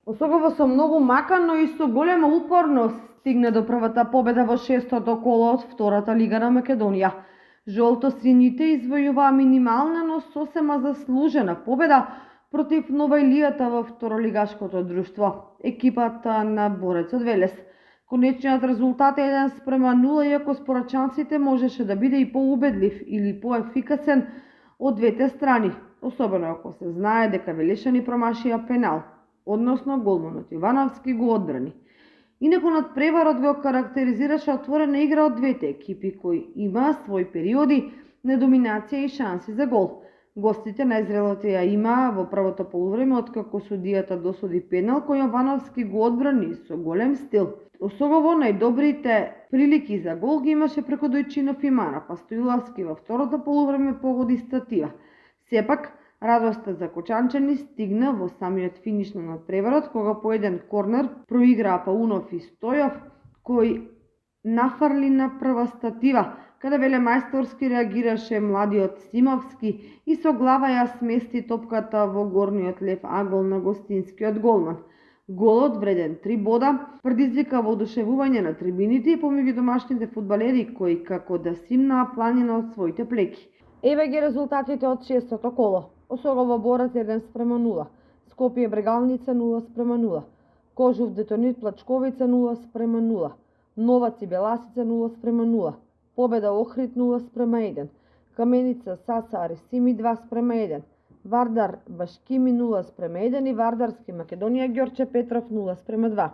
Осогово со многу мака, но и со голема упорност стигна до првата победа во шестото коло од втората лига на Македонија. Жолто-сините извојуваа минимална, но сосема заслужена победа против Нова Илијата во второлигашкото друштво, екипата на борецот Велес. Конечниот резултат е 1:0, иако спорачанците можеше да биде и поубедлив или поефикасен од двете страни, особено ако се знае дека велешани промашија пенал, односно голманот Ивановски го одбрани. Инаку надпреварот го карактеризираше отворена игра од двете екипи, кои имаа своји периоди на доминација и шанси за гол. Гостите најзрелото ја имаа во првото полувреме, откако судијата досуди пенал кој Јовановски го одбрани со голем стил. Осогово најдобрите прилики за гол ги имаше преку Дојчинов и Мана, па Стоиловски во второто полувреме погоди статива. Сепак, радоста за кочанчани стигна во самиот финиш на надпреварот, кога по еден корнер проиграа Паунов и Стојов, кој нафарли на прва статива, каде велемајсторски реагираше младиот Симовски и со глава ја смести топката во горниот лев агол на гостинскиот голман. Голот, вреден 3 бода, предизвика воодушевување на трибините и помеѓу домашните фудбалери кои како да симнаа планина од своите плеки. Еве ги резултатите од шестото коло. Осогово Борец 1:0, Скопје Брегалница 0:0, Кожув Детонит Плачковица 0:0, Новац и Беласица 0:0, Победа Охрид 0:1, Каменица Саса Аресими 2:1, Вардар Башкими 0:1 и Вардарски Македонија Ѓорче Петров 0:2.